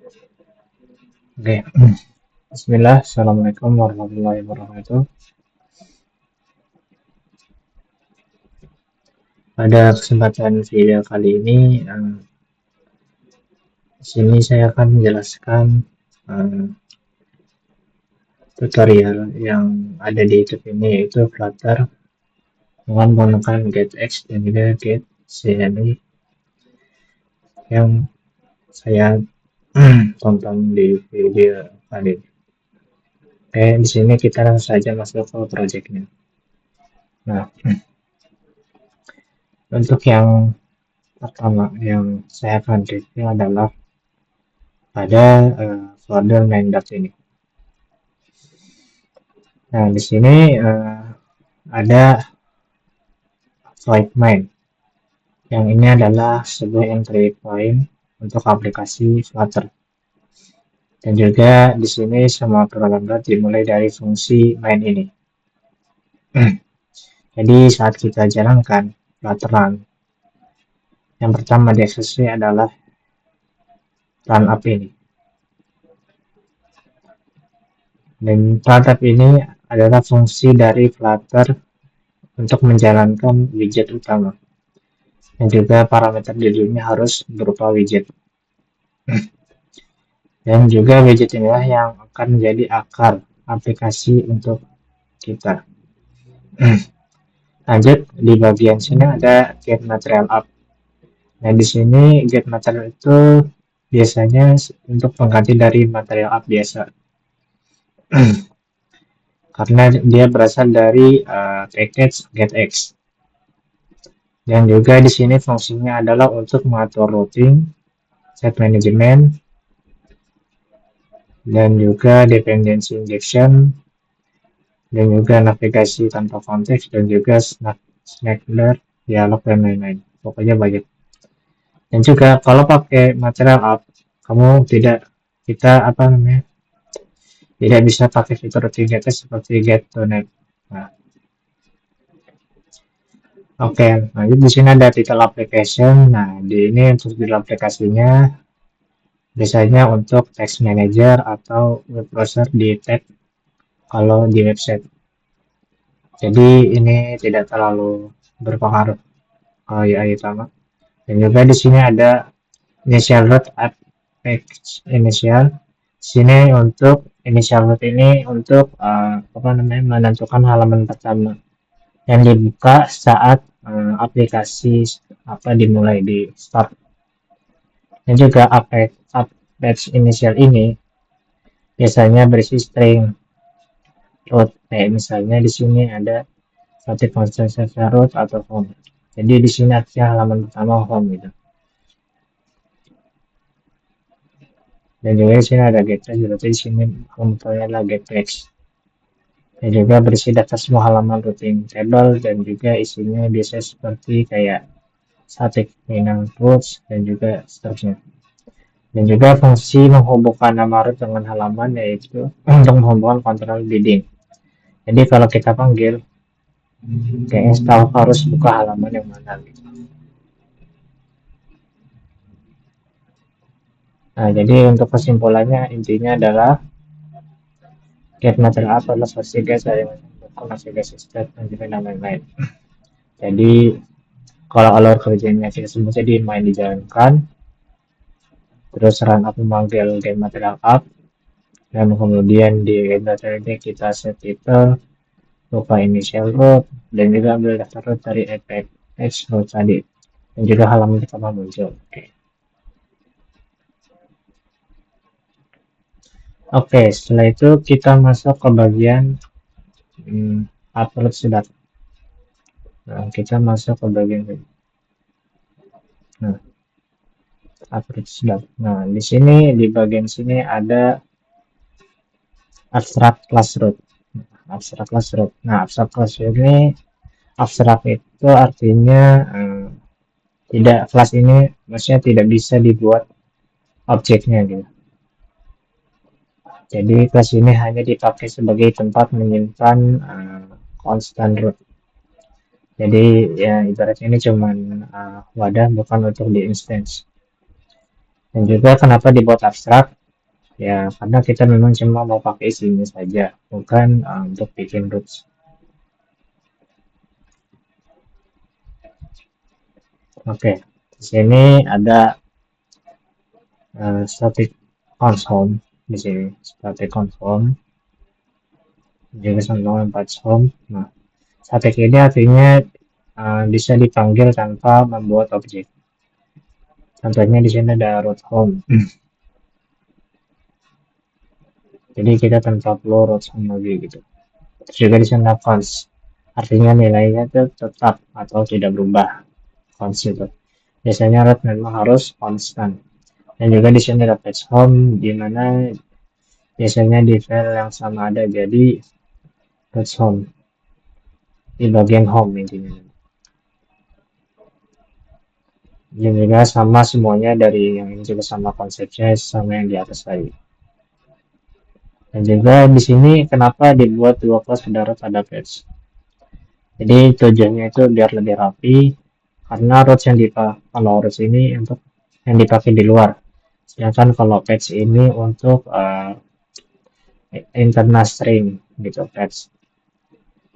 Oke, Bismillah, Assalamualaikum warahmatullahi wabarakatuh. Pada kesempatan video kali ini, di sini saya akan menjelaskan eh, tutorial yang ada di YouTube ini, yaitu Flutter dengan menggunakan GetX dan juga GetCLI yang saya tonton di video kali ini. Oke, di sini kita langsung saja masuk ke projectnya. Nah, untuk yang pertama yang saya akan review adalah pada folder main.ini. ini. Nah, di sini ada void main. Yang ini adalah sebuah entry point untuk aplikasi Flutter. Dan juga di sini semua programmer dimulai dari fungsi main ini. Jadi saat kita jalankan Flutter run, yang pertama dieksekusi adalah run up ini. Dan run up ini adalah fungsi dari Flutter untuk menjalankan widget utama. Dan juga parameter judulnya harus berupa widget. Dan juga widget inilah yang akan menjadi akar aplikasi untuk kita. Lanjut, di bagian sini ada get material up. Nah, di sini get material itu biasanya untuk pengganti dari material up biasa. Karena dia berasal dari package getX. Dan juga di sini fungsinya adalah untuk mengatur routing, set management, dan juga dependency injection, dan juga navigasi tanpa konteks, dan juga snackler, dialog, dan lain-lain. Pokoknya banyak. Dan juga kalau pakai material up, kamu tidak bisa pakai fitur routing getX seperti get to net. Nah, oke, nah di sini ada title application. Nah, di ini untuk title aplikasinya biasanya untuk text manager atau web browser di tag kalau di website. Jadi ini tidak terlalu berpengaruh kalau UI utama. Dan juga di sini ada initial root at page initial. Sini untuk initial root ini untuk menentukan halaman pertama yang dibuka saat aplikasi dimulai di start. Dan juga page initial ini biasanya berisi string root. Misalnya di sini ada static constant root atau home. Jadi di sini artinya halaman pertama home gitu. Dan juga di sini ada getPage, berarti di sini komponennya adalah getPage. Dan juga berisi data semua halaman routing table dan juga isinya biasanya seperti kayak static minang root dan juga seterusnya. Dan juga fungsi menghubungkan nama root dengan halaman yaitu untuk menghubungkan kontrol bidding. Jadi kalau kita panggil kayaknya tahu harus buka halaman yang mana gitu. Nah, jadi untuk kesimpulannya intinya adalah get material up adalah versi gas dari navigasi state dan juga lain-lain. Jadi kalau alur kerjanya kita sebut jadi main dijalankan, terus run up memanggil get material up, dan kemudian di get material ini kita set title, lupa initial root, dan juga ambil daftar root dari apex root tadi, dan juga halaman pertama muncul. Oke, setelah itu kita masuk ke bagian upload sudah. Nah, kita masuk ke bagian ini. Nah, upload sudah. Nah, di sini di bagian sini ada abstract class root. Abstract class root. Nah, abstract class root ini abstract itu artinya tidak kelas ini maksudnya tidak bisa dibuat objeknya gitu. Jadi kelas ini hanya dipakai sebagai tempat menyimpan constant root. Jadi ya ibaratnya ini cuma wadah bukan untuk di instance. Dan juga kenapa dibuat abstrak? Ya, karena kita memang cuma mau pakai isinya saja, bukan untuk bikin roots. Oke, di sini ada static console di sini, static console juga sama 4 home. Nah, static ini artinya bisa dipanggil tanpa membuat objek. Contohnya di sini ada root home. Jadi kita tanpa perlu root home lagi gitu. Terus juga di sini ada cons. Artinya nilainya itu tetap atau tidak berubah. Cons itu. Biasanya root memang harus konstan. Dan juga di sini ada page home di mana biasanya di file yang sama ada, jadi page home di bagian home intinya. Ini juga sama semuanya, dari yang ini juga sama konsepnya sama yang di atas tadi. Dan juga di sini kenapa dibuat dua kelas ada root ada page. Jadi tujuannya itu biar lebih rapi, karena root yang dipakai, kalau root ini untuk yang dipakai di luar, sedangkan kalau page ini untuk internal string gitu page.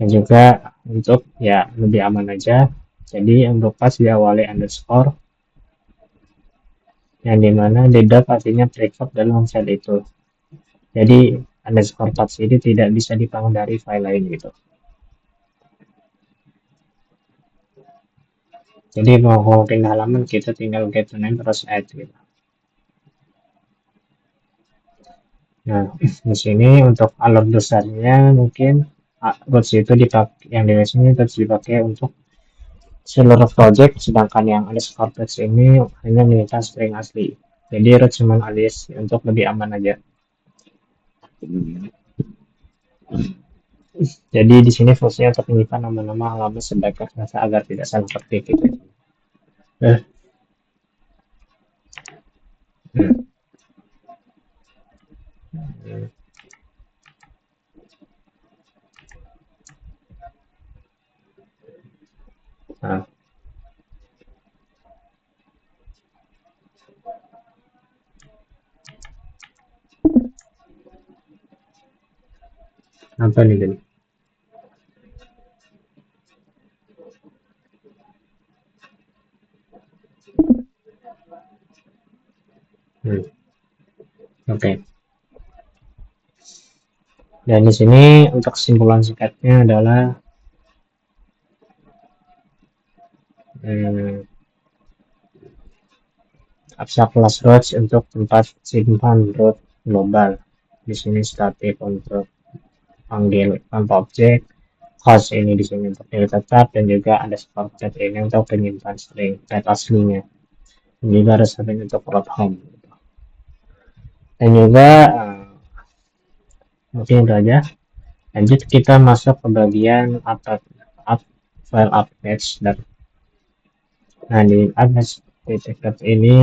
Dan juga untuk ya lebih aman aja, jadi untuk pas diawali underscore yang dimana dedup artinya precut dalam file itu. Jadi underscore paths ini tidak bisa dipanggil dari file lain gitu. Jadi mau pindah halaman kita tinggal get to name terus add gitu. Nah, di sini untuk alur besarnya mungkin roots itu dipakai, yang di sini terus dipakai untuk seluruh project, sedangkan yang underscore paths ini hanya menyimpan string asli. Jadi root cuma alias untuk lebih aman aja. Jadi di sini fungsinya untuk menyimpan nama-nama halaman sebagai rasa agar tidak salah ketik gitu. Eh, hmm. Nah, apa nih tadi? Hmm. Oke. Okay. Dan di sini untuk kesimpulan singkatnya adalah abstrak class root untuk tempat simpan root global. Di sini static untuk panggil tanpa objek, host ini di sini untuk nilai tetap, dan juga underscore cat ini untuk penyimpan string cat aslinya. Dan juga ada satu untuk root home. Dan juga mungkin itu aja. Lanjut kita masuk ke bagian file update. Nah, di update ini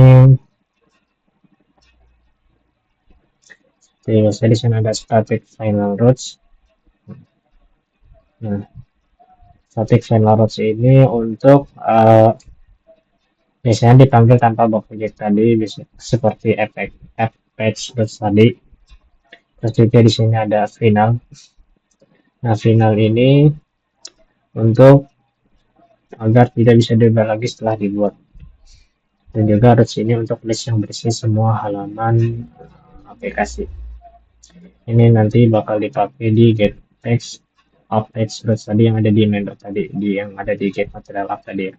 jadi di sana ada static final routes. Nah, static final routes ini untuk biasanya dipanggil tanpa objek tadi, seperti page routes tadi. Terus juga di sini ada final. Nah, final ini untuk agar tidak bisa diubah lagi setelah dibuat. Dan juga routes ini untuk list yang berisi semua halaman aplikasi. Ini nanti bakal dipakai di get text update routes tadi yang ada di member tadi, yang ada di get material app tadi ya.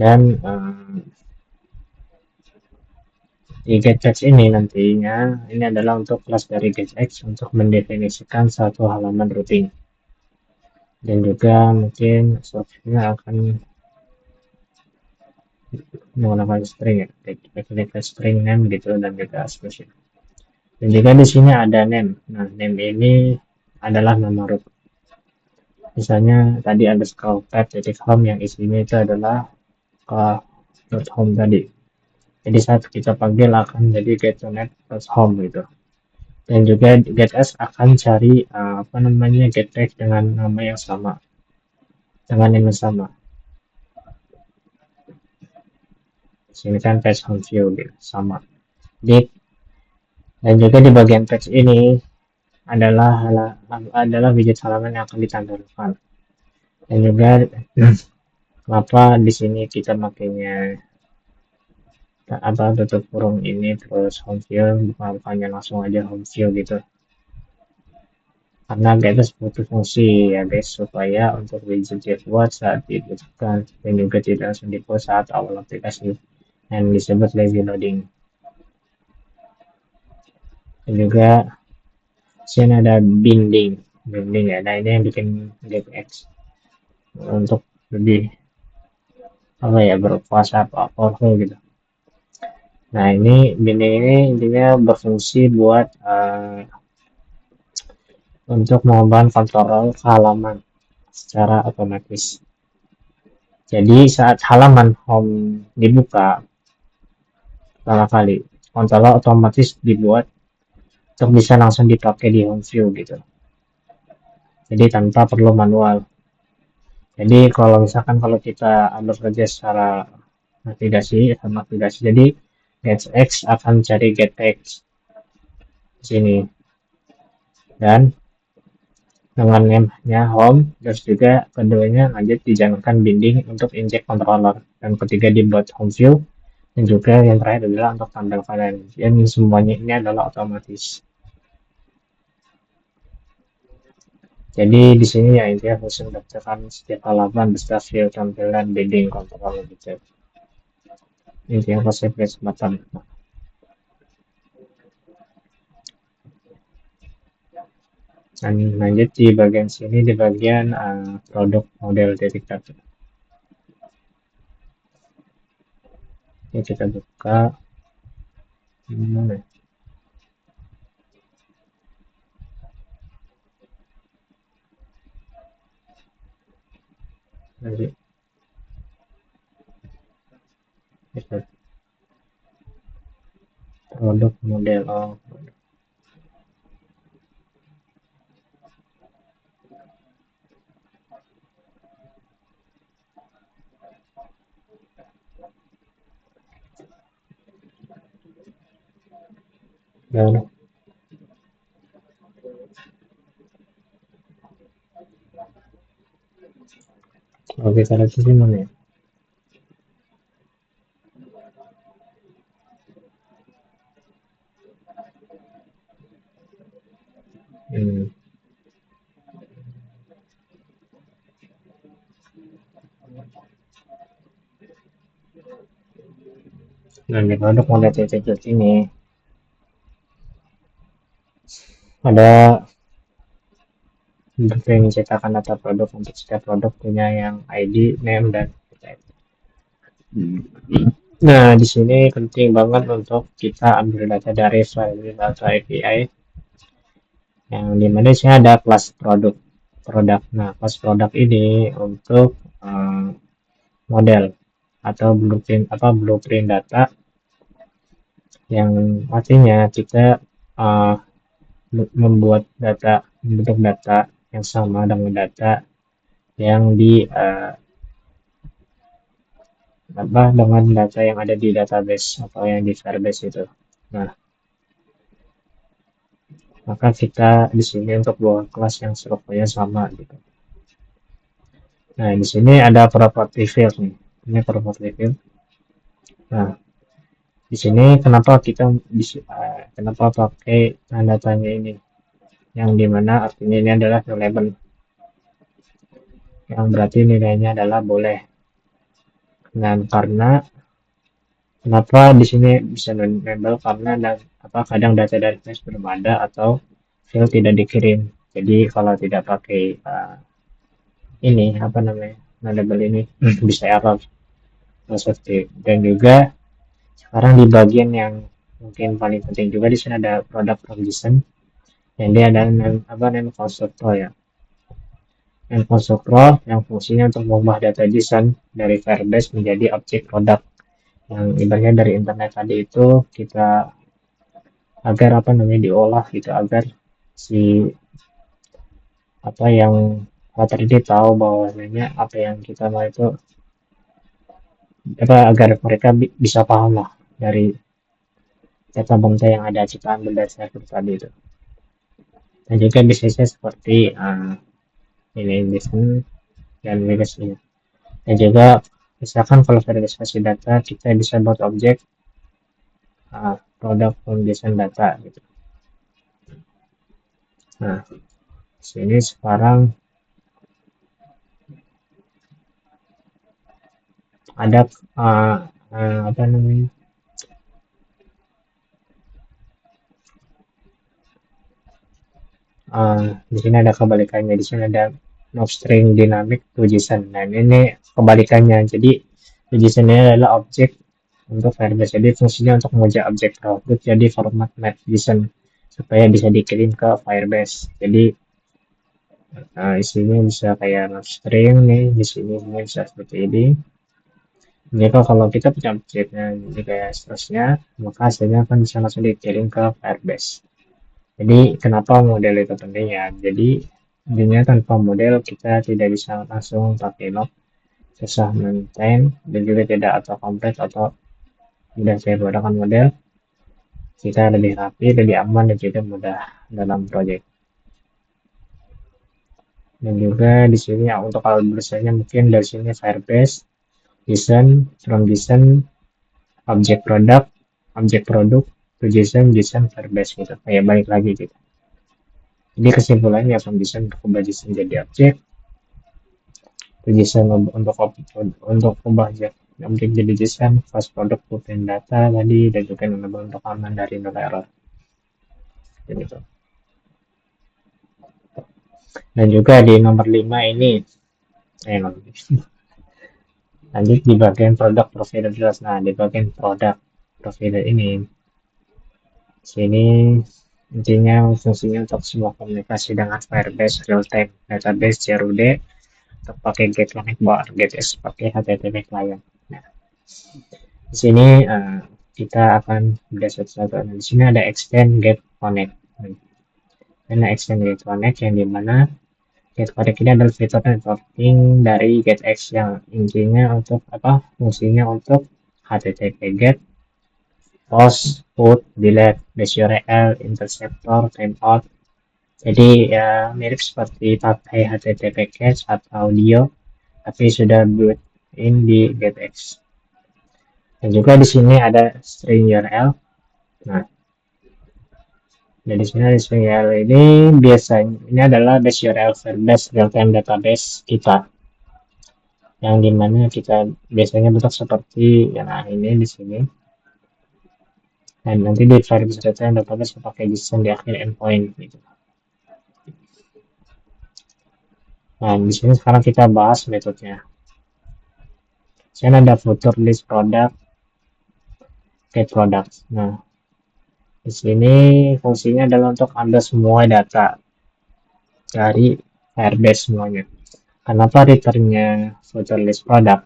Dan di getText ini nantinya ini adalah untuk kelas dari getText untuk mendefinisikan satu halaman routing, dan juga mungkin software akan menggunakan string ya, definite string name gitu, dan juga spesial. Dan juga di sini ada name. Nah, name ini adalah nama root. Misalnya tadi ada path.home yang isinya itu adalah .home tadi. Jadi saat kita panggil akan jadi get.net.home gitu. Dan juga getS akan cari get text dengan nama yang sama. dengan yang sama. Sini kan page home view gitu, sama. Dan juga di bagian page ini adalah widget halaman yang akan ditampilkan. Dan juga kenapa di sini kita makainya tutup kurung ini terus home view, bukannya langsung aja home view gitu. Karena guys butuh fungsi ya guys, supaya untuk widget dibuat saat dibutuhkan dan juga tidak langsung dibuat saat awal aplikasi yang disebut lazy loading. Dan juga sini ada binding ya. Nah ini yang bikin GPX untuk lebih berkuasa powerful gitu. Nah ini binding ini intinya berfungsi buat untuk mengubah kontrol halaman secara otomatis. Jadi saat halaman home dibuka pertama kali, kontrol otomatis dibuat untuk bisa langsung dipakai di home view gitu. Jadi tanpa perlu manual. Jadi kalau misalkan kalau kita bekerja secara navigasi, jadi getX akan cari getX di sini dan dengan name-nya home, terus juga keduanya lanjut dijalankan binding untuk inject controller, dan ketiga dibuat home view, dan juga yang terakhir adalah untuk tampil kalian. Dan semuanya ini adalah otomatis. Jadi di sini ya intinya harus mendaftarkan setiap halaman beserta view tampilan binding controller gitu. Intinya konsep kesempatan. Dan lanjut di bagian sini di bagian produk model detector. Ini kita buka mana? Lanjut. Produk model dan oke cara itu mana ya? Dan di produk model detector ini ada yang menciptakan data produk untuk setiap produk punya yang ID, name, dan type. Nah, di sini penting banget untuk kita ambil data dari file data API yang dimana di sini ada kelas produk. Nah, kelas produk ini untuk model atau blueprint data yang artinya kita membuat bentuk data yang sama dengan data yang dengan data yang ada di database atau yang di Firebase itu. Nah, maka kita di sini untuk buat kelas yang strukturnya sama gitu. Nah, di sini ada property field nih. Ini property field. Nah, di sini kenapa pakai tanda tanya ini? Yang dimana artinya ini adalah label. Yang berarti nilainya adalah boleh. Dan karena kenapa di sini bisa label karena kadang data dari flash belum ada atau file tidak dikirim. Jadi kalau tidak pakai ini label ini bisa error seperti. Dan juga sekarang di bagian yang mungkin paling penting juga di sini ada product transition yang dia ada name constructor ya. Name constructor yang fungsinya untuk mengubah data JSON dari Firebase menjadi objek produk yang ibaratnya dari internet tadi itu kita agar diolah gitu agar si yang Author ini tahu bahwasanya apa yang kita mau itu apa agar mereka bisa paham lah dari kata bangsa yang ada ciptaan berdasarkan tadi itu. Dan juga bisnisnya seperti ini bisnis dan legacy. Dan juga misalkan kalau verifikasi data kita bisa buat objek produk foundation data gitu. Nah, sini sekarang ada apa namanya? Di sini ada kebalikannya. Di sini ada no string dynamic to JSON. Nah, ini kebalikannya. Jadi JSON ini adalah objek untuk Firebase. Jadi fungsinya untuk mengubah objek tersebut jadi format map JSON supaya bisa dikirim ke Firebase. Jadi isinya bisa kayak no string nih. Di sini bisa seperti ini. Jadi kalau kita punya objeknya ini kayak seterusnya, maka hasilnya akan bisa langsung dikirim ke Firebase. Jadi kenapa model itu penting ya? Jadi intinya tanpa model kita tidak bisa langsung pakai log, susah maintain dan juga tidak atau kompleks atau mudah saya gunakan model. Kita lebih rapi, lebih aman dan juga mudah dalam project. Dan juga di sini ya, untuk kalau bersanya mungkin dari sini Firebase, JSON, from JSON, object produk, to JSON, JSON, Firebase gitu. Kayak balik lagi gitu. Jadi kesimpulannya from JSON berubah JSON jadi objek, JSON untuk ubah objek jadi JSON, fast product putin data tadi dan juga untuk aman dari no error. Gitu. Dan juga di nomor 5 ini lanjut di bagian produk provider jelas. Nah, di bagian produk provider ini sini intinya fungsinya untuk semua komunikasi dengan Firebase real time database CRUD untuk pakai get connect bar, get S pakai HTTP client. Nah, di sini kita akan berdasar satu. Di sini ada extend get connect. Nah, extend get connect yang dimana get connect ini adalah fitur networking dari getX yang intinya untuk apa? Fungsinya untuk HTTP get, post, put, delete, base URL, interceptor, timeout. Jadi ya mirip seperti pakai HTTP cache atau audio, tapi sudah built-in di getX. Dan juga di sini ada string URL. Nah, jadi sini string URL ini biasanya ini adalah base URL Firebase real-time database kita, yang dimana kita biasanya bentuk seperti yang ini di sini. Dan nanti di Firebase real-time database pakai JSON di akhir endpoint gitu. Nah, di sini sekarang kita bahas metodenya. Sini ada future list product, get product. Nah, di sini fungsinya adalah untuk ambil semua data dari Firebase semuanya. Kenapa returnnya future list product?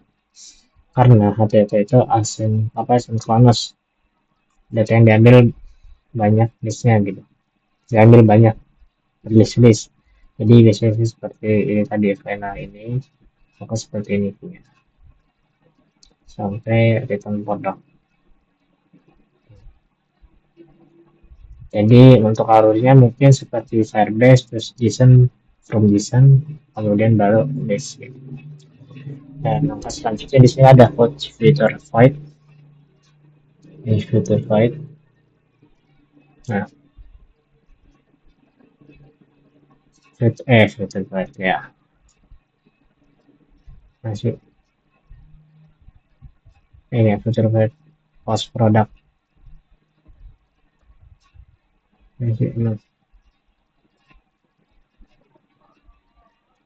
Karena HTTP itu asynchronous. Data yang diambil banyak listnya gitu. Diambil banyak list. Jadi biasanya seperti ini tadi final ini, maka seperti ini punya. Sampai return product. Jadi untuk arusnya mungkin seperti Firebase terus JSON from JSON kemudian baru base gitu. Dan langkah selanjutnya di sini ada filter void. Ini filter void. Nah, filter void ya. Masih ini filter void post product. Masih ini.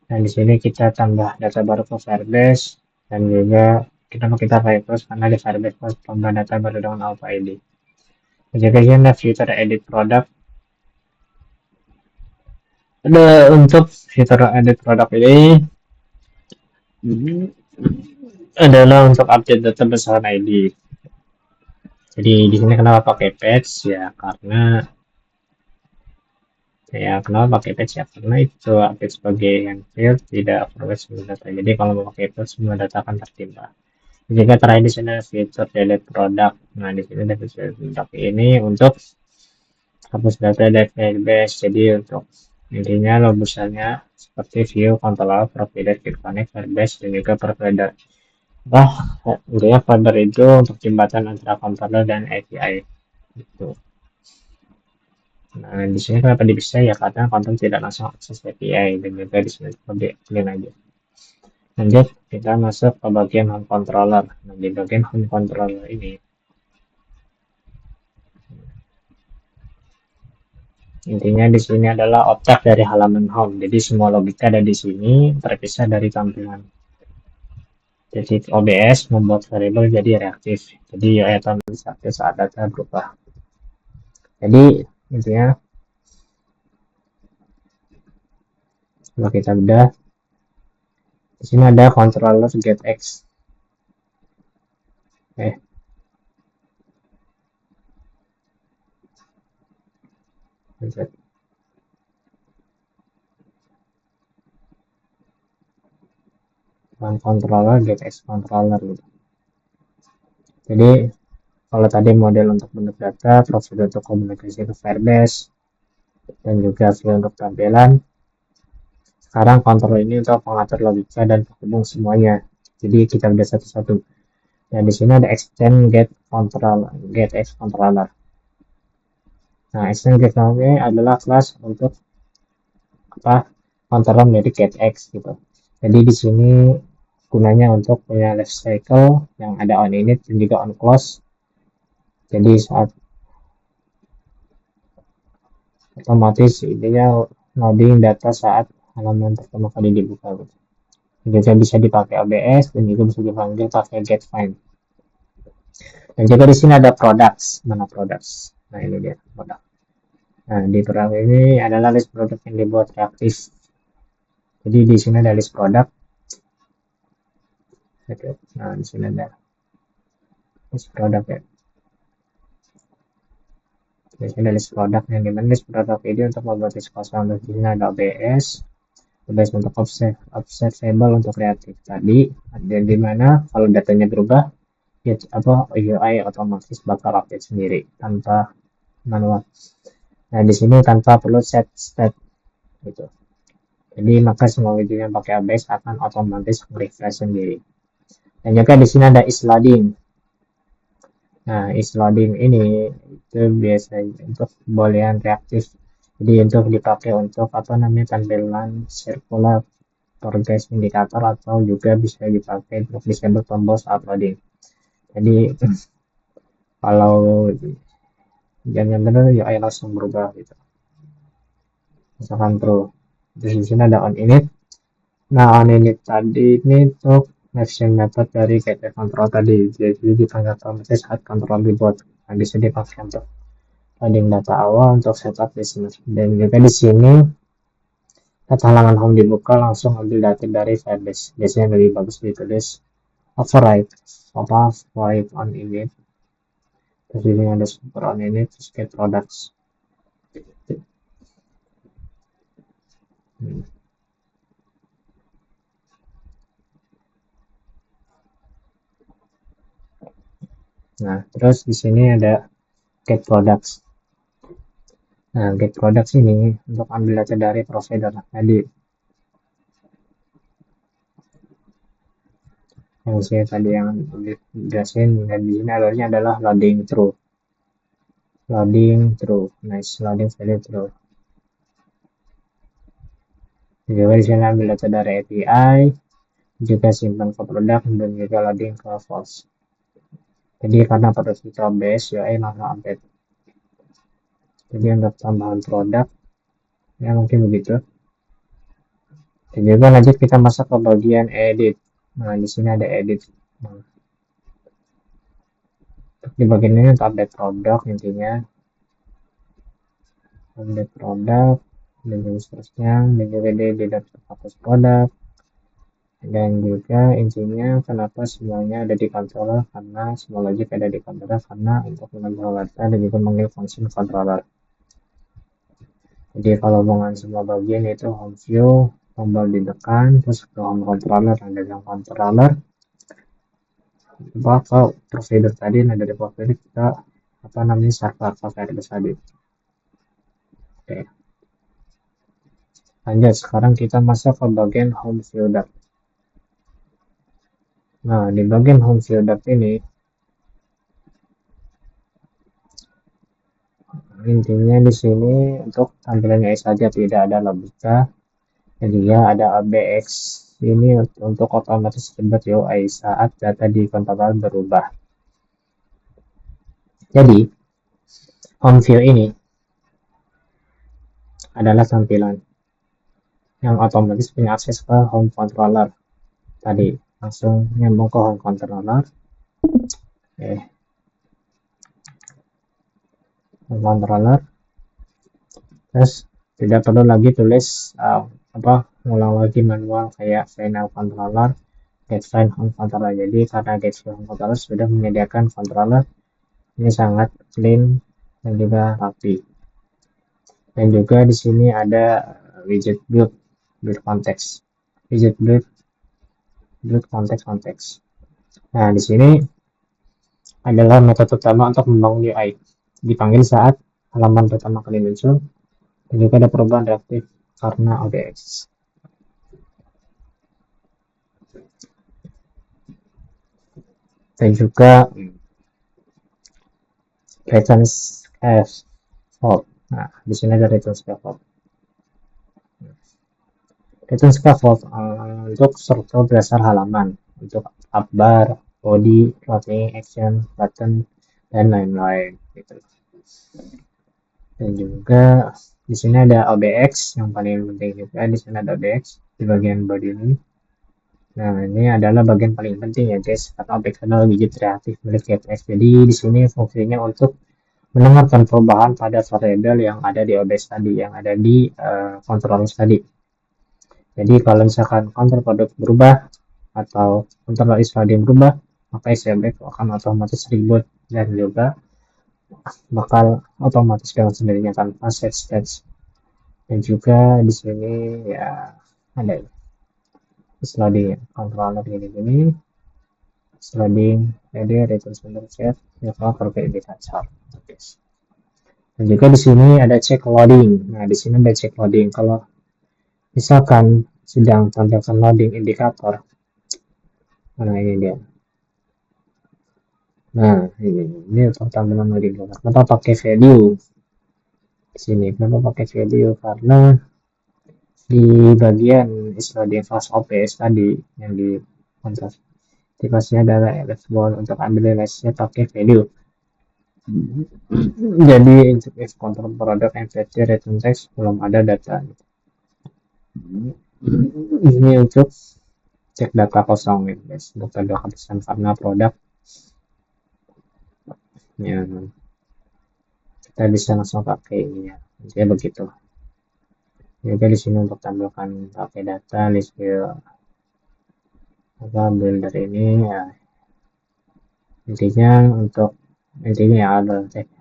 Dan di sini kita tambah data baru ke Firebase dan juga kita Firebase karena di Firebase tambah data baru dengan auto ID. Jadi ini ada fitur edit product. Ada untuk fitur edit product ini adalah untuk update data berdasarkan ID. Jadi di sini kenapa pakai patch ya karena Ya, kenapa pakai patch ya? Karena itu update sebagai yang field tidak perlu semua data. Jadi kalau mau pakai patch semua data akan tertimpa. Jika terakhir di sini fitur delete product. Nah, di sini ada fitur product ini untuk hapus data dari database. Jadi untuk intinya lobusannya seperti view, controller, provider, git connect, firebase, dan juga provider. Nah, intinya folder itu untuk jembatan antara controller dan API. Itu. Nah, di sini kenapa bisa ya karena konten tidak langsung akses API dan juga di sini lebih clean aja. Lanjut, kita masuk ke bagian home controller. Nah, di bagian home controller ini, intinya di sini adalah objek dari halaman home. Jadi semua logika ada di sini terpisah dari tampilan. Jadi OBS membuat variabel jadi reaktif. Jadi UI otomatis aktif saat data berubah. Jadi intinya kalau kita udah di sini ada controller getX. Eh, controller getX controller gitu. Jadi kalau tadi model untuk bentuk data, prosedur untuk komunikasi ke Firebase, dan juga view untuk tampilan. Sekarang kontrol ini untuk mengatur logika dan penghubung semuanya. Jadi kita udah satu-satu. Dan di sini ada extend get control, get x controller. Nah, extend get controller adalah kelas untuk apa? Controller dari get x gitu. Jadi di sini gunanya untuk punya life cycle yang ada on init dan juga on close. Jadi saat otomatis intinya loading data saat halaman pertama kali dibuka. Juga bisa dipakai OBS dan juga bisa dipanggil pakai get find. Dan juga di sini ada products. Mana products? Nah, ini dia produk. Nah, di produk ini adalah list produk yang dibuat reaktif. Jadi di sini ada list produk. Nah, di sini ada list produk ya. Di sini ada list produk yang dimana list produk ini untuk membuat list kosong. Di sini ada OBS. OBS untuk observable untuk reaktif tadi. Dan di mana kalau datanya berubah, ya apa UI otomatis bakal update sendiri tanpa manual. Nah, di sini tanpa perlu set state gitu. Jadi maka semua video yang pakai ABS akan otomatis refresh sendiri. Dan juga di sini ada is loading. Nah, is loading ini itu biasanya untuk boolean reaktif. Jadi untuk dipakai untuk apa namanya tampilan circular progress indicator atau juga bisa dipakai untuk disable tombol saat loading. Jadi kalau jangan benar UI langsung berubah gitu. Misalkan true. Terus di sini ada on init. Nah, on init tadi ini untuk action method dari gateway control tadi. Jadi dipanggil otomatis saat control dibuat. Nah, bisa dipakai untuk loading data awal untuk setup listener. Dan juga di sini saat halaman home dibuka langsung ambil data dari Firebase. Biasanya lebih bagus ditulis override on init. Terus ini ada super on init, terus get products. Nah, terus di sini ada get products. Nah, get products ini untuk ambil data dari provider tadi. Yang saya tadi yang jelasin dan di sini alurnya adalah loading through. Loading through. Nice, loading value through. Juga di sini ambil data dari API, juga simpan ke produk dan juga loading ke false. Jadi karena pada kita base UI langsung update. Jadi untuk tambahan produk ya mungkin begitu. Dan juga lanjut kita masuk ke bagian edit. Nah, di sini ada edit. Nah, di bagian ini untuk update produk intinya. Update produk dan juga seterusnya. Dan juga di daftar hapus produk. Dan juga intinya kenapa semuanya ada di controller karena semua logic ada di controller karena untuk mengontrol data dan juga mengambil fungsi controller. Jadi kalau hubungan semua bagian itu home view, tombol ditekan, terus ke home controller, ada yang controller, ke provider tadi, nah dari provider kita apa namanya server provider tadi. Oke, lanjut sekarang kita masuk ke bagian home view data. Nah di bagian home view data ini intinya di sini untuk tampilannya saja, tidak ada logika. Jadi ya ada ABX ini untuk otomatis ribet UI saat data di kontak berubah. Jadi home view ini adalah tampilan yang otomatis punya akses ke home controller tadi, langsung nyambung ke home controller. Home controller, terus tidak perlu lagi tulis ngulang lagi manual kayak final controller, get file home controller. Jadi karena get file home controller sudah menyediakan controller, ini sangat clean dan juga rapi. Dan juga di sini ada widget build context, widget build context. Nah di sini adalah metode utama untuk membangun UI, dipanggil saat halaman pertama kali muncul, dan juga ada perubahan reaktif karena OBX. Dan juga return scaffold. Nah, di sini ada return scaffold. Return scaffold untuk struktur dasar halaman, untuk up bar, body, clothing, action, button, dan lain-lain. Gitu. Dan juga di sini ada OBX yang paling penting juga. Di sini ada OBX di bagian body ini. Nah, ini adalah bagian paling penting ya guys, karena OBX adalah widget reaktif milik GetX. Jadi di sini fungsinya untuk mendengarkan perubahan pada variabel yang ada di OBX tadi, yang ada di controller tadi. Jadi kalau misalkan kontrol produk berubah atau kontrol islading berubah, maka SBX akan otomatis reboot dan juga bakal otomatis dengan sendirinya tanpa set stage. Dan juga di sini ya ada sliding controller gini sliding jadi return sebentar set ya kalau pakai indikator. Dan juga di sini ada check loading. Nah di sini ada check loading. Kalau misalkan sedang tampilkan loading indikator, nah ini dia. Nah ini untuk tampilan loading. Kenapa pakai value di sini? Kenapa pakai value? Karena di bagian loading fast OPS tadi yang di kontras tipasnya adalah elef1 untuk ambil relasinya pakai value. Jadi untuk if control product MVC return text belum ada data. Ini untuk cek data kosong ya guys, untuk data kehabisan karena produk ya kita bisa langsung pakai ini ya, jadi begitu. Juga di sini untuk tampilkan pakai data list builder ini ya, intinya ya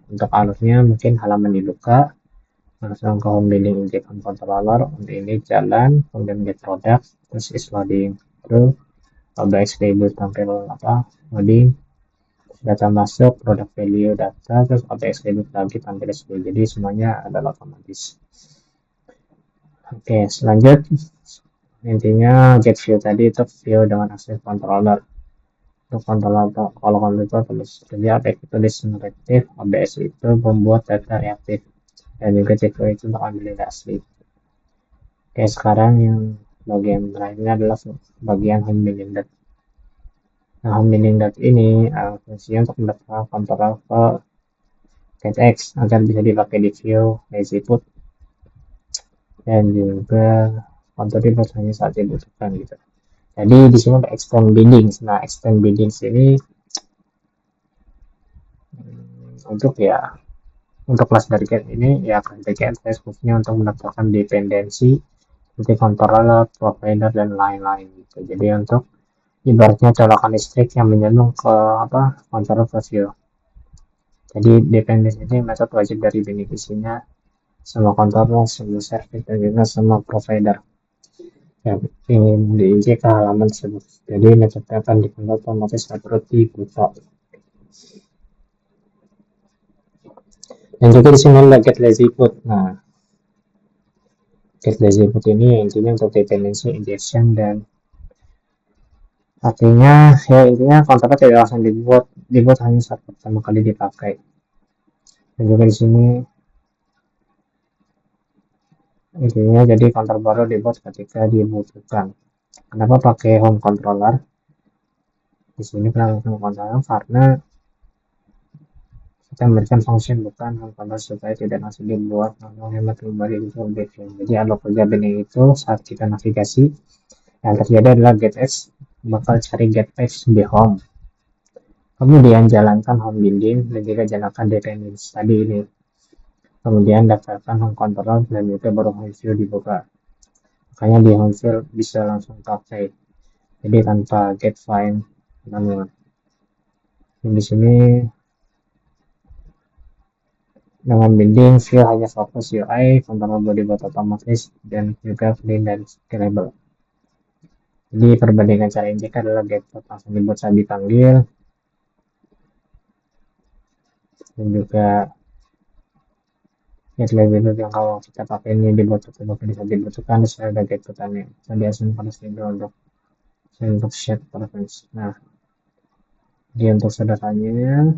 untuk alurnya mungkin halaman dibuka langsung ke home building intake controller, untuk ini jalan, kemudian get product, terus is loading, terus OBX label tampil loading, data masuk, product value data, terus OBX label lagi tampil seperti, jadi semuanya adalah otomatis. Oke, selanjutnya intinya get view tadi itu view dengan akses controller. Untuk controller kalau komputer tulis jadi APX itu reaktif, OBS itu membuat data reaktif, dan juga CQ itu untuk ambil data asli. Oke, sekarang yang bagian terakhirnya adalah bagian home building data. Nah, home building data ini fungsinya untuk mendaftarkan kontrol ke GetX agar bisa dipakai di view lazy put dan juga kontrol di hanya saat dibutuhkan gitu. Jadi di sini ada extend buildings. Nah, extend buildings ini untuk kelas dari Get ini ya kelas dari Get fungsinya untuk mendaftarkan dependensi seperti controller, provider dan lain-lain gitu. Jadi untuk ibaratnya colokan listrik yang menyambung ke controller ke view. Jadi dependensi ini metode wajib dari beneficinya sama controller, sama service, dan juga sama provider yang ingin diinjek ke halaman tersebut. Jadi metode akan dikontrol otomatis seperti buka. Dan juga di sini ada get lazy put. Nah, get lazy put ini intinya untuk dependency injection, dan artinya ya intinya kontraknya tidak langsung dibuat hanya saat pertama kali dipakai. Dan juga di sini intinya jadi kontrak baru dibuat ketika dibutuhkan. Kenapa pakai home controller? Di sini kenapa home controller? Karena kita memberikan function bukan home controller supaya tidak langsung dibuat menghemat kembali itu objeknya. Jadi unlock kerja bening itu saat kita navigasi yang terjadi adalah getx bakal cari getpage di home. Kemudian jalankan home building dan juga jalankan dependency tadi ini. Kemudian daftarkan home controller dan itu baru home view dibuka. Makanya di home view bisa langsung pakai. Jadi tanpa get find manual. Di sini dengan building view hanya fokus UI, controller body buat otomatis dan juga clean dan scalable. Jadi perbandingan cara injek adalah get langsung dibuat saat dipanggil, dan juga get label yang kalau kita pakai ini dibuat bisa dibutuhkan sesuai ada get petanya. Bisa diasing pada sini untuk shape preference. Nah, dia untuk sederhananya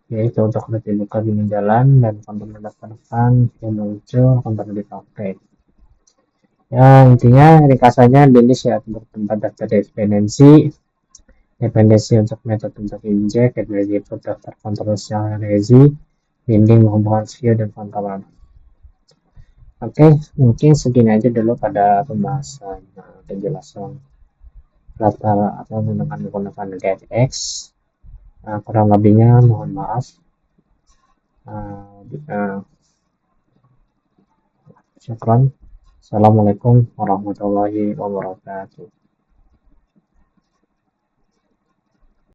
yaitu untuk dibuka gini jalan dan konten mendaftarkan yang muncul konten dipakai. Ya intinya ringkasannya ini ya untuk tempat daftar dependensi untuk metode untuk injek, jadi daftar kontrol secara lazy, binding menghubungkan view dan kontrol. Oke, mungkin segini aja dulu pada pembahasan penjelasan latar atau menggunakan getx. Kurang lebihnya mohon maaf. Syukran. Assalamualaikum warahmatullahi wabarakatuh.